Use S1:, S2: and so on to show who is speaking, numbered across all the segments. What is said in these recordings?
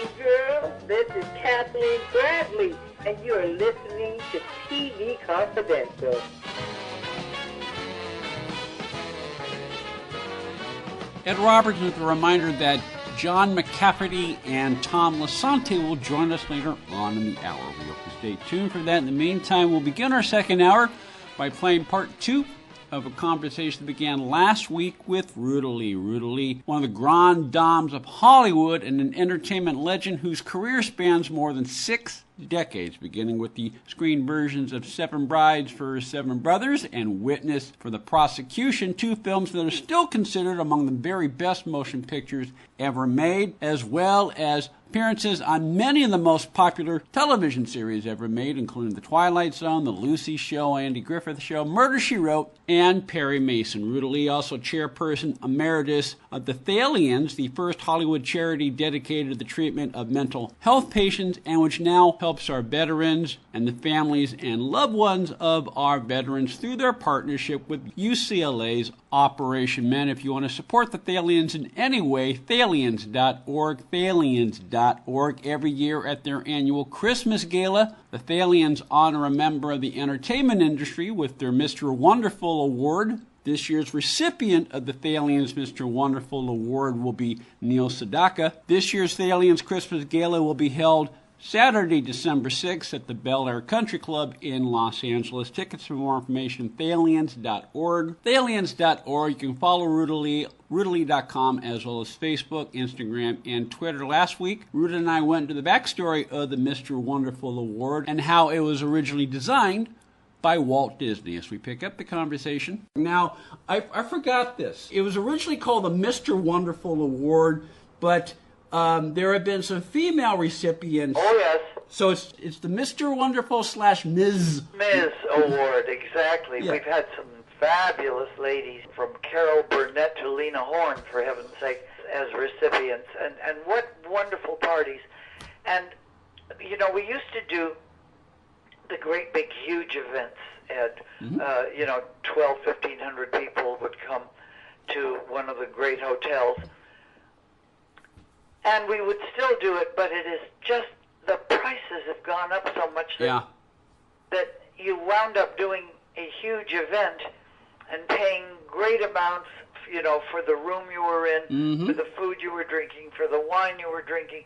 S1: young girl. This is Kathleen Bradley, and you are listening to TV Confidential.
S2: Ed Roberts with a reminder that John McCafferty and Tom Lasante will join us later on in the hour. We hope you stay tuned for that. In the meantime, we'll begin our second hour by playing part two of a conversation that began last week with Ruta Lee. Ruta Lee, one of the grand dames of Hollywood and an entertainment legend whose career spans more than 6 decades, beginning with the screen versions of Seven Brides for Seven Brothers and Witness for the Prosecution, 2 films that are still considered among the very best motion pictures ever made, as well as appearances on many of the most popular television series ever made, including The Twilight Zone, The Lucy Show, Andy Griffith Show, Murder, She Wrote, and Perry Mason. Ruta Lee, also chairperson emeritus of the Thalians, the first Hollywood charity dedicated to the treatment of mental health patients, and which now helps our veterans and the families and loved ones of our veterans through their partnership with UCLA's Operation Men. If you want to support the Thalians in any way, Thalians.org, Thalians.org. Every year at their annual Christmas gala, the Thalians honor a member of the entertainment industry with their Mr. Wonderful Award. This year's recipient of the Thalians Mr. Wonderful Award will be Neil Sedaka. This year's Thalians Christmas gala will be held Saturday, December 6th at the Bel Air Country Club in Los Angeles. Tickets for more information, Thalians.org. Thalians.org. You can follow Ruta Lee, RutaLee.com, as well as Facebook, Instagram, and Twitter. Last week, Ruta and I went into the backstory of the Mr. Wonderful Award and how it was originally designed by Walt Disney. As we pick up the conversation. Now, I forgot this. It was originally called the Mr. Wonderful Award, but there have been some female recipients.
S3: Oh, yes.
S2: So it's the Mr. Wonderful / Ms.
S3: Award, exactly. Yeah. We've had some fabulous ladies, from Carol Burnett to Lena Horne, for heaven's sake, as recipients. And what wonderful parties. And, you know, we used to do the great big huge events, Ed. Mm-hmm. 1,200, 1,500 people would come to one of the great hotels. And we would still do it, but it is just, the prices have gone up so much that you wound up doing a huge event and paying great amounts, you know, for the room you were in, mm-hmm. for the food you were drinking, for the wine you were drinking.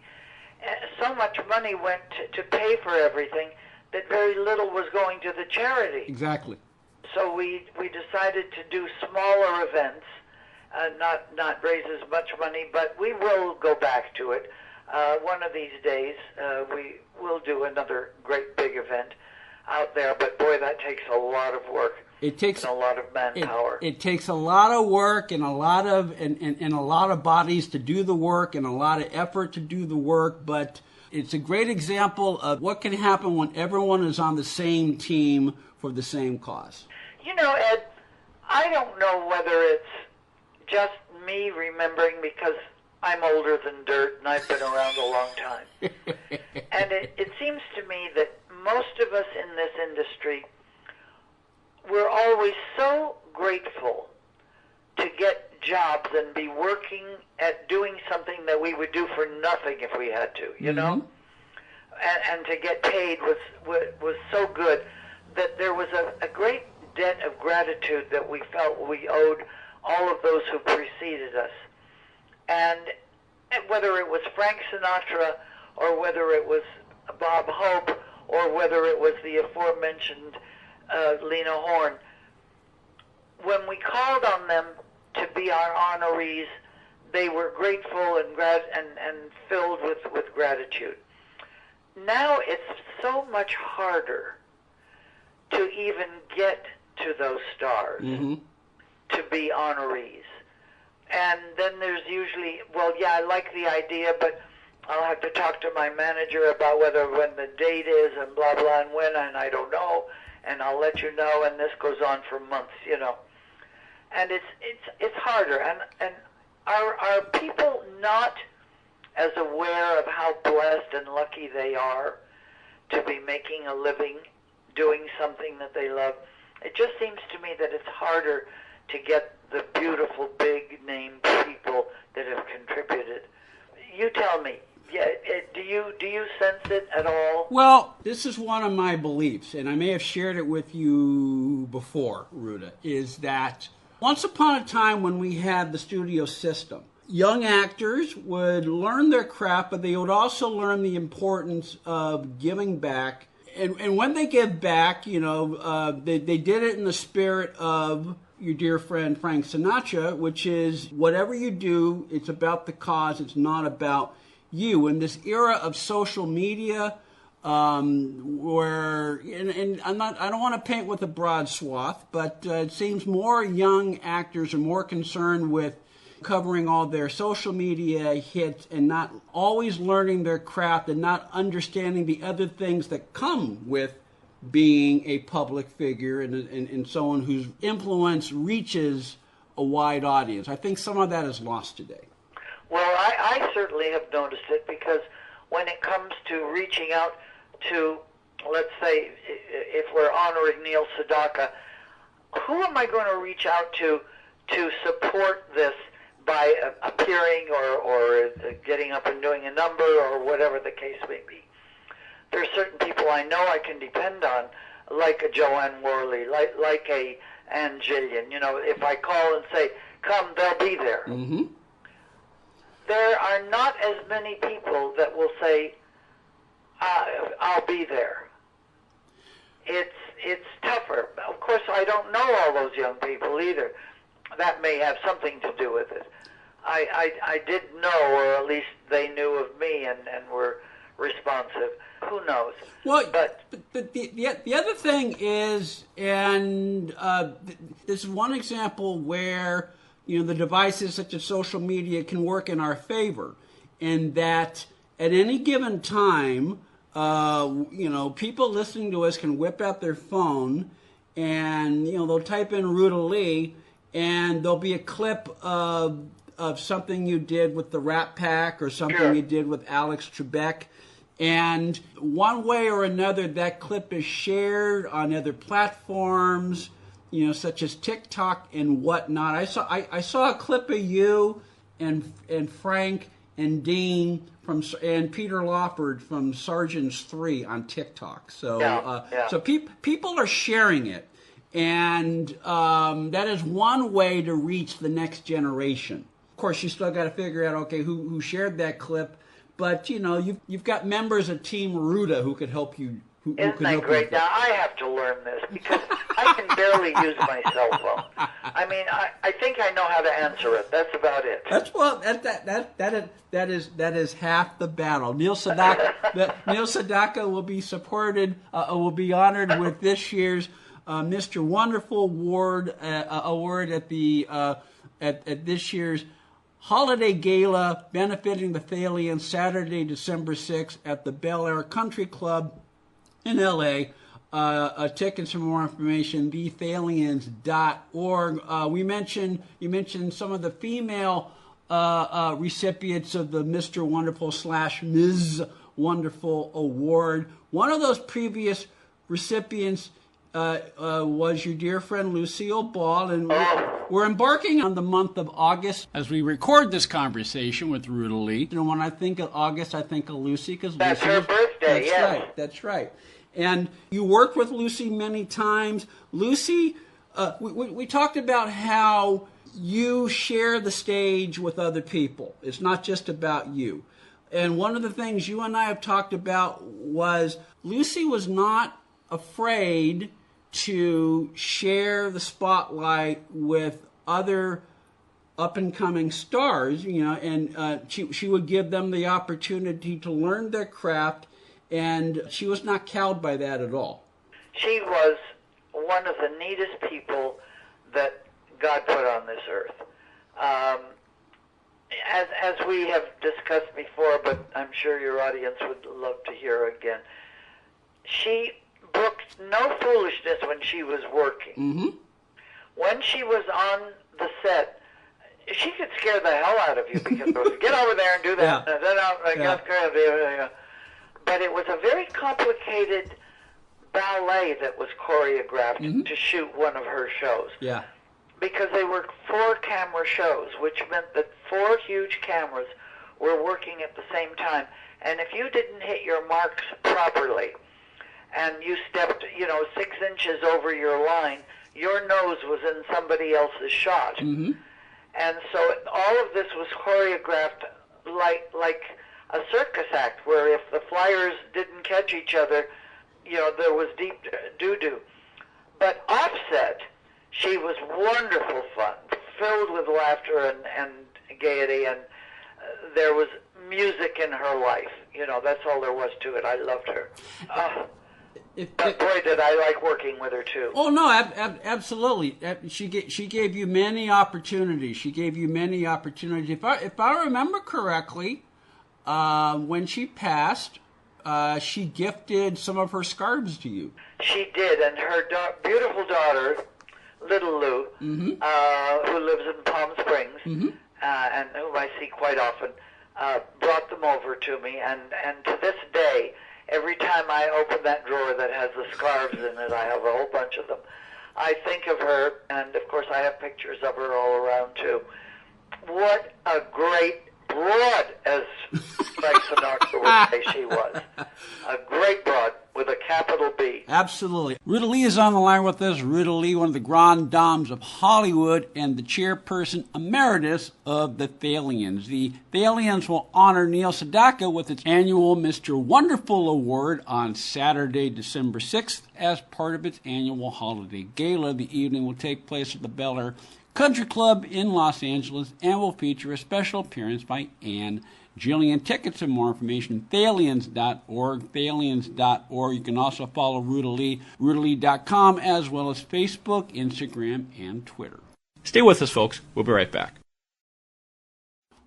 S3: So much money went to pay for everything that very little was going to the charity.
S2: Exactly.
S3: So we decided to do smaller events. Not raise as much money, but we will go back to it. One of these days, we will do another great big event out there. But boy, that takes a lot of work.
S2: It takes
S3: a lot of manpower.
S2: It takes a lot of work and a lot of bodies to do the work and a lot of effort to do the work. But it's a great example of what can happen when everyone is on the same team for the same cause.
S3: You know, Ed, I don't know whether it's just me remembering, because I'm older than dirt and I've been around a long time. And it seems to me that most of us in this industry, we're always so grateful to get jobs and be working at doing something that we would do for nothing if we had to, you mm-hmm. know? And to get paid was so good that there was a great debt of gratitude that we felt we owed all of those who preceded us. And whether it was Frank Sinatra, or whether it was Bob Hope, or whether it was the aforementioned Lena Horne, when we called on them to be our honorees, they were grateful and filled with gratitude. Now it's so much harder to even get to those stars. Mm-hmm. To be honorees. And then there's usually, well, yeah, I like the idea, but I'll have to talk to my manager about when the date is and blah, blah, and when, and I don't know, and I'll let you know, and this goes on for months, you know. And it's harder. And are people not as aware of how blessed and lucky they are to be making a living, doing something that they love? It just seems to me that it's harder to get the beautiful, big-name people that have contributed. You tell me. Yeah, do you sense it at all?
S2: Well, this is one of my beliefs, and I may have shared it with you before, Ruta, is that once upon a time when we had the studio system, young actors would learn their craft, but they would also learn the importance of giving back. And when they give back, they did it in the spirit of your dear friend Frank Sinatra, which is whatever you do, it's about the cause, it's not about you. In this era of social media, where and I don't want to paint with a broad swath, but it seems more young actors are more concerned with covering all their social media hits and not always learning their craft and not understanding the other things that come with being a public figure and someone whose influence reaches a wide audience. I think some of that is lost today.
S3: Well, I certainly have noticed it, because when it comes to reaching out to, let's say, if we're honoring Neil Sedaka, who am I going to reach out to support this by appearing or getting up and doing a number or whatever the case may be? There are certain people I know I can depend on, like a Joanne Worley, like a Ann Jillian. If I call and say, come, they'll be there.
S2: Mm-hmm.
S3: There are not as many people that will say, I'll be there. It's tougher. Of course, I don't know all those young people either. That may have something to do with it. I did know, or at least they knew of me and were responsive. Who knows?
S2: Well, but the other thing is, and this is one example where the devices such as social media can work in our favor, and that at any given time, people listening to us can whip out their phone and they'll type in Ruta Lee, and there'll be a clip of something you did with the Rat Pack or something you did with Alex Trebek. And one way or another, that clip is shared on other platforms, such as TikTok and whatnot. I saw a clip of you and Frank and Dean and Peter Lawford from Sergeants 3 on TikTok. So so people are sharing it, and that is one way to reach the next generation. Of course, you still got to figure out who shared that clip. But, you've got members of Team Ruta who could help you.
S3: Isn't that great? Now, I have to learn this, because I can barely use my cell phone. I mean, I think I know how to answer it. That's about it. That is
S2: half the battle. Neil Sedaka will be supported, will be honored with this year's Mr. Wonderful award at the at this year's Holiday Gala benefiting the Thalians, Saturday, December 6th at the Bel Air Country Club in L.A. Tickets for more information, thethalians.org. You mentioned some of the female recipients of the Mr. Wonderful / Ms. Wonderful award. One of those previous recipients was your dear friend Lucille Ball, and we're embarking on the month of August as we record this conversation with Ruta Lee. And when I think of August, I think of Lucy, because
S3: that's her birthday.
S2: That's right. And you worked with Lucy many times. Lucy, we talked about how you share the stage with other people. It's not just about you. And one of the things you and I have talked about was Lucy was not afraid to share the spotlight with other up-and-coming stars, and she would give them the opportunity to learn their craft, and she was not cowed by that at all.
S3: She was one of the neatest people that God put on this earth. As we have discussed before, but I'm sure your audience would love to hear again, she brooked no foolishness when she was working.
S2: Mm-hmm.
S3: When she was on the set, she could scare the hell out of you, because it was, get over there and do that. But it was a very complicated ballet that was choreographed to shoot one of her shows.
S2: Yeah.
S3: Because they were 4-camera shows, which meant that 4 huge cameras were working at the same time. And if you didn't hit your marks properly and you stepped, 6 inches over your line, your nose was in somebody else's shot.
S2: Mm-hmm.
S3: And so all of this was choreographed like a circus act, where if the flyers didn't catch each other, there was deep doo-doo. But offset, she was wonderful fun, filled with laughter and gaiety, and there was music in her life. That's all there was to it. I loved her. But boy, did I like working with her, too.
S2: Oh, no, absolutely. She gave you many opportunities. If I remember correctly, when she passed, she gifted some of her scarves to you.
S3: She did, and her beautiful daughter, Little Lou, who lives in Palm Springs, and whom I see quite often, brought them over to me, and to this day, every time I open that drawer that has the scarves in it, I have a whole bunch of them, I think of her, and of course I have pictures of her all around too. What a great broad, as Frank Sinatra would say she was. A great broad with a capital B.
S2: Absolutely. Ruta Lee is on the line with us. Ruta Lee, one of the grand dames of Hollywood and the chairperson emeritus of the Thalians. The Thalians will honor Neil Sedaka with its annual Mr. Wonderful Award on Saturday, December 6th as part of its annual holiday gala. The evening will take place at the Bel Air Country Club in Los Angeles and will feature a special appearance by Ann Jillian. Tickets and more information, Thalians.org, Thalians.org. You can also follow Ruta Lee, RutaLee.com, as well as Facebook, Instagram, and Twitter.
S4: Stay with us, folks. We'll be right back.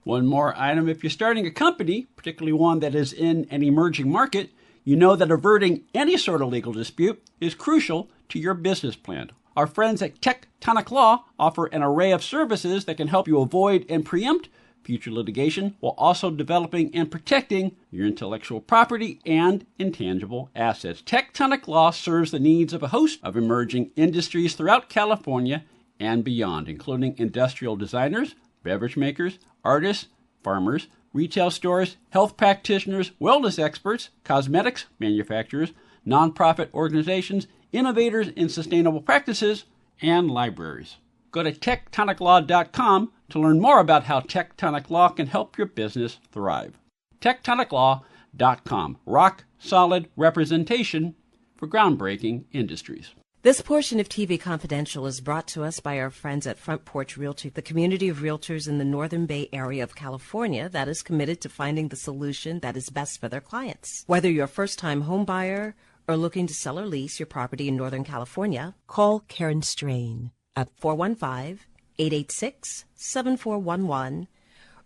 S2: One more item. If you're starting a company, particularly one that is in an emerging market, you know that averting any sort of legal dispute is crucial to your business plan. Our friends at Tectonic Law offer an array of services that can help you avoid and preempt future litigation while also developing and protecting your intellectual property and intangible assets. Tectonic Law serves the needs of a host of emerging industries throughout California and beyond, including industrial designers, beverage makers, artists, farmers, retail stores, health practitioners, wellness experts, cosmetics manufacturers, nonprofit organizations, innovators in sustainable practices, and libraries. Go to tectoniclaw.com to learn more about how Tectonic Law can help your business thrive. tectoniclaw.com. Rock solid representation for groundbreaking industries.
S5: This portion of TV Confidential is brought to us by our friends at Front Porch Realty, the community of realtors in the Northern Bay Area of California that is committed to finding the solution that is best for their clients. Whether you're a first-time home buyer or looking to sell or lease your property in Northern California, call Karen Strain at 415-886-7411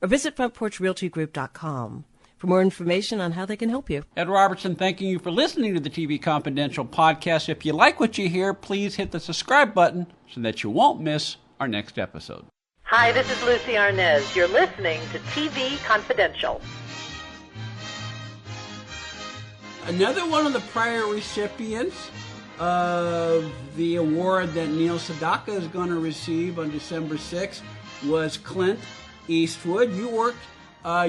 S5: or visit frontporchrealtygroup.com for more information on how they can help you.
S2: Ed Robertson, thanking you for listening to the TV Confidential podcast. If you like what you hear, please hit the subscribe button so that you won't miss our next episode.
S1: Hi, this is Lucy Arnez. You're listening to TV Confidential.
S2: Another one of the prior recipients of the award that Neil Sedaka is going to receive on December 6th was Clint Eastwood. You worked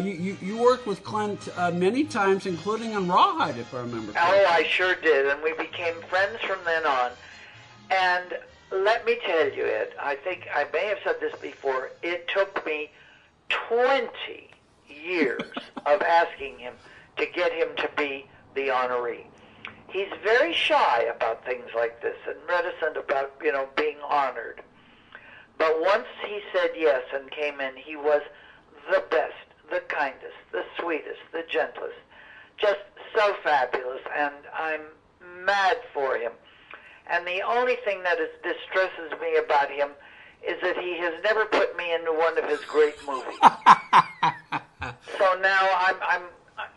S2: you worked with Clint many times, including on Rawhide, if I remember correctly.
S3: Oh, I sure did, and we became friends from then on. And let me tell you, Ed, I think I may have said this before, it took me 20 years of asking him to get him to be the honoree. He's very shy about things like this and reticent about, being honored. But once he said yes and came in, he was the best, the kindest, the sweetest, the gentlest, just so fabulous, and I'm mad for him. And the only thing that distresses me about him is that he has never put me into one of his great movies. So now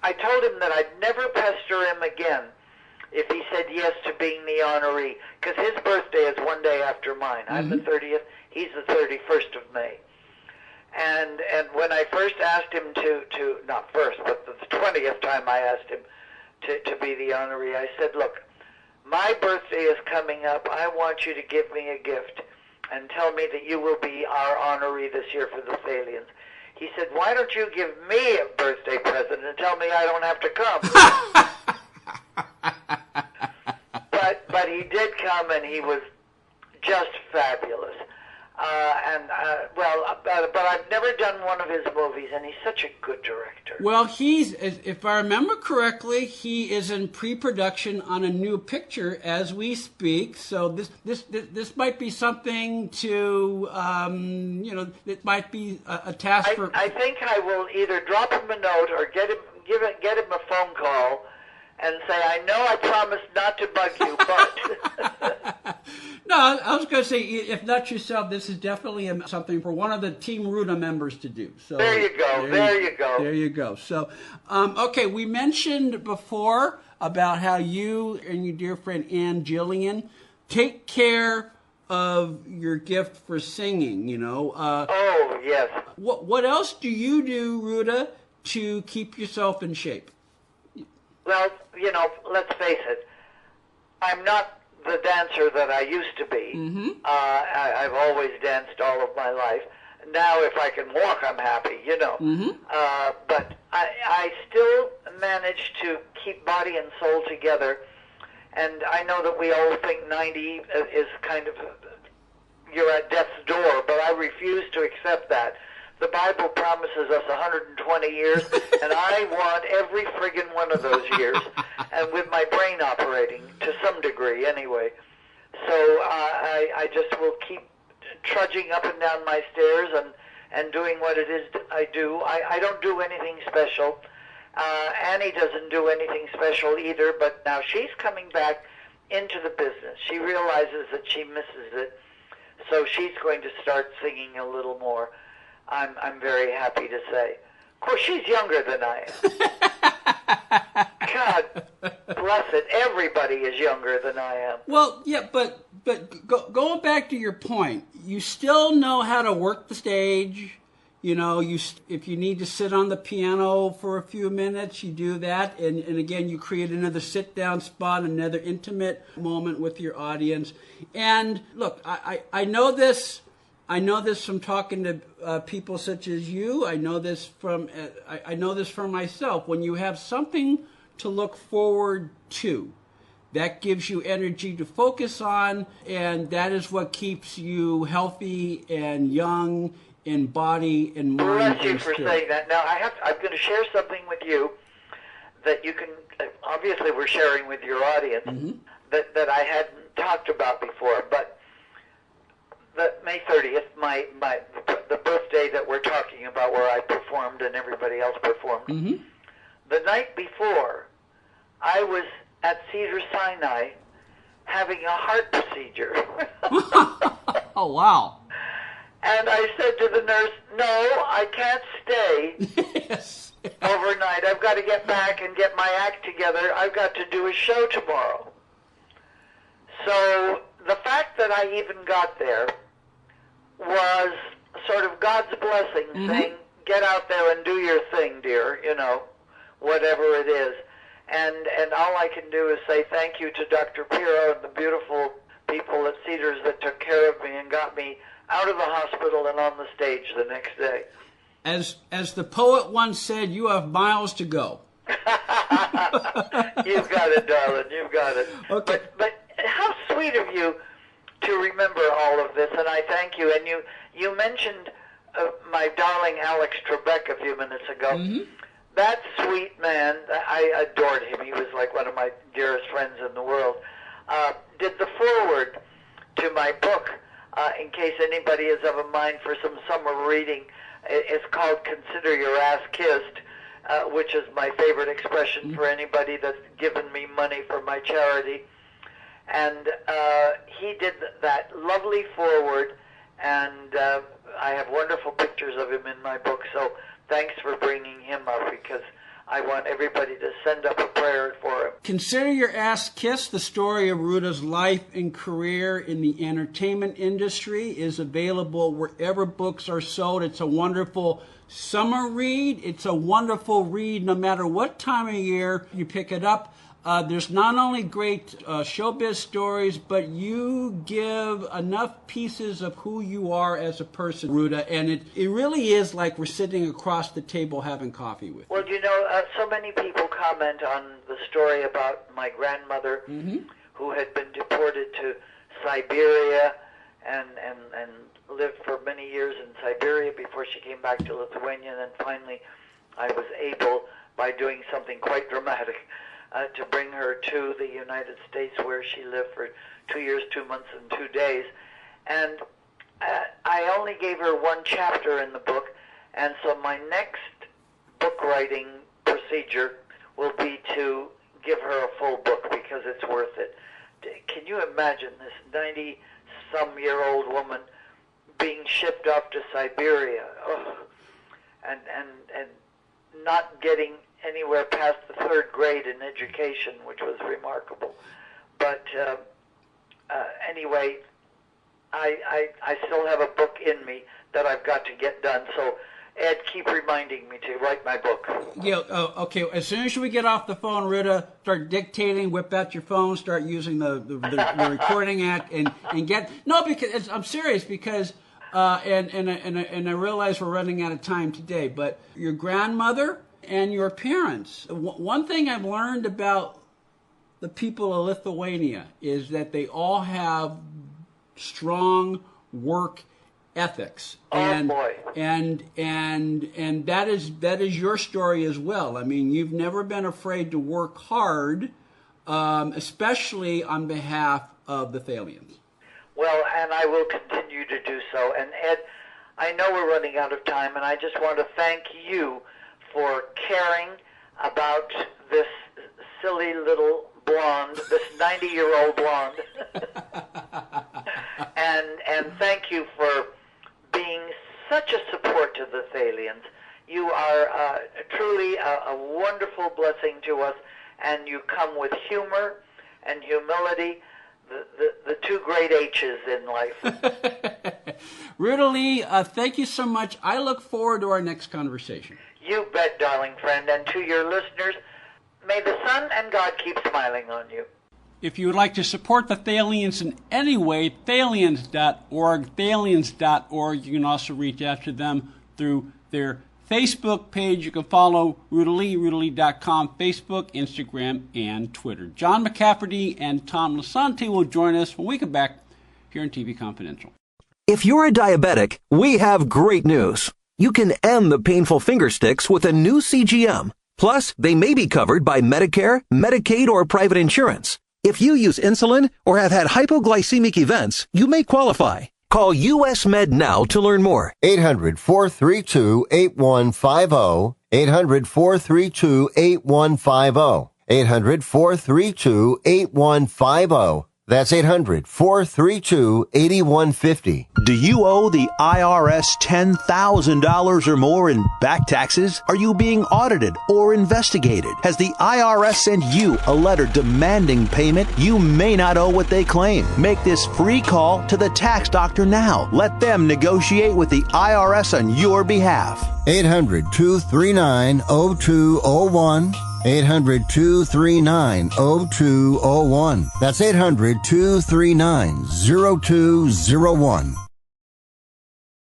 S3: I told him that I'd never pester him again if he said yes to being the honoree, because his birthday is one day after mine. I'm the 30th, he's the 31st of May. And when I first asked him to not first, but the 20th time I asked him to be the honoree, I said, look, my birthday is coming up. I want you to give me a gift and tell me that you will be our honoree this year for the Thalians. he said, "Why don't you give me a birthday present and tell me I don't have to come?" But he did come, and he was just fabulous. But I've never done one of his movies, and he's such a good director.
S2: Well, if I remember correctly, he is in pre-production on a new picture as we speak. So this might be something to, it might be a task for.
S3: I think I will either drop him a note or get him a phone call and say, "I know I promised not to bug you, but."
S2: No, I was going to say, if not yourself, this is definitely something for one of the Team Ruta members to do. So
S3: there you go.
S2: There you go. So, okay, we mentioned before about how you and your dear friend Ann Jillian take care of your gift for singing.
S3: Oh yes.
S2: What else do you do, Ruta, to keep yourself in shape?
S3: Well, let's face it. I'm not the dancer that I used to be.
S2: Mm-hmm.
S3: I've always danced all of my life. Now, if I can walk, I'm happy,
S2: Mm-hmm.
S3: But I still manage to keep body and soul together. And I know that we all think 90 is kind of, you're at death's door, but I refuse to accept that. The Bible promises us 120 years, and I want every friggin' one of those years, and with my brain operating to some degree anyway. So I just will keep trudging up and down my stairs and doing what it is I do. I don't do anything special. Annie doesn't do anything special either, but now she's coming back into the business. She realizes that she misses it, so she's going to start singing a little more. I'm very happy to say. Of course, she's younger than I am. God bless it. Everybody is younger than I am.
S2: Well, yeah, but going back to your point, you still know how to work the stage. If you need to sit on the piano for a few minutes, you do that. And again, you create another sit-down spot, another intimate moment with your audience. And look, I know this. I know this from talking to people such as you. I know this from myself. When you have something to look forward to, that gives you energy to focus on, and that is what keeps you healthy and young in body and mind.
S3: Bless you for saying that. Now I'm going to share something with you that you can. Obviously, we're sharing with your audience. Mm-hmm. that I hadn't talked about before, but. May 30th, the birthday that we're talking about, where I performed and everybody else performed.
S2: Mm-hmm.
S3: The night before, I was at Cedars-Sinai having a heart procedure.
S2: Oh, wow.
S3: And I said to the nurse, "No, I can't stay
S2: yes.
S3: overnight. I've got to get back and get my act together. I've got to do a show tomorrow." So the fact that I even got there was sort of God's blessing, mm-hmm. saying, "Get out there and do your thing, dear, whatever it is." And all I can do is say thank you to Dr. Pirro and the beautiful people at Cedars that took care of me and got me out of the hospital and on the stage the next day.
S2: As the poet once said, you have miles to go.
S3: You've got it, darling. You've got it.
S2: Okay.
S3: But how sweet of you to remember all of this, and I thank you. And you mentioned my darling Alex Trebek a few minutes ago.
S2: Mm-hmm.
S3: That sweet man, I adored him. He was like one of my dearest friends in the world. Did the foreword to my book, in case anybody is of a mind for some summer reading. It's called Consider Your Ass Kissed, which is my favorite expression mm-hmm. for anybody that's given me money for my charity. And he did that lovely foreword, and I have wonderful pictures of him in my book, so thanks for bringing him up, because I want everybody to send up a prayer for him.
S2: Consider Your Ass Kissed, the story of Ruta's life and career in the entertainment industry, is available wherever books are sold. It's a wonderful summer read. It's a wonderful read no matter what time of year you pick it up. There's not only great showbiz stories, but you give enough pieces of who you are as a person, Ruta, and it really is like we're sitting across the table having coffee with you.
S3: Well, so many people comment on the story about my grandmother who had been deported to Siberia and lived for many years in Siberia before she came back to Lithuania, and then finally I was able, by doing something quite dramatic, to bring her to the United States, where she lived for 2 years, 2 months, and 2 days. And I only gave her one chapter in the book, and so my next book writing procedure will be to give her a full book, because it's worth it. Can you imagine this 90-some-year-old woman being shipped off to Siberia, and not getting anywhere past the 3rd grade in education, which was remarkable. But anyway, I still have a book in me that I've got to get done. So, Ed, keep reminding me to write my book.
S2: Yeah. Okay. As soon as we get off the phone, Ruta, start dictating. Whip out your phone. Start using the recording act and get because I'm serious because. And I realize we're running out of time today, but your grandmother and your parents. One thing I've learned about the people of Lithuania is that they all have strong work ethics. And that is your story as well. I mean, you've never been afraid to work hard, especially on behalf of the Thalians.
S3: Well, and I will continue to do so. And Ed, I know we're running out of time, and I just want to thank you for caring about this silly little blonde, this 90-year-old blonde. and thank you for being such a support to the Thalians. You are truly a wonderful blessing to us, and you come with humor and humility, the two great H's in life.
S2: Ruta Lee, thank you so much. I look forward to our next conversation.
S3: You bet, darling friend. And to your listeners, may the sun and God keep smiling on you.
S2: If you would like to support the Thalians in any way, Thalians.org, Thalians.org. You can also reach out to them through their Facebook page. You can follow Ruta Lee, RutaLee.com, Facebook, Instagram, and Twitter. John McCafferty and Tom Lasante will join us when we come back here on TV Confidential.
S6: If you're a diabetic, we have great news. You can end the painful finger sticks with a new CGM. Plus, they may be covered by Medicare, Medicaid, or private insurance. If you use insulin or have had hypoglycemic events, you may qualify. Call US Med now to learn more.
S7: 800-432-8150. 800-432-8150. 800-432-8150. That's 800-432-8150.
S8: Do you owe the IRS $10,000 or more in back taxes? Are you being audited or investigated? Has the IRS sent you a letter demanding payment? You may not owe what they claim. Make this free call to the tax doctor now. Let them negotiate with the IRS on your behalf.
S7: 800-239-0201. 800-239-0201. That's 800-239-0201.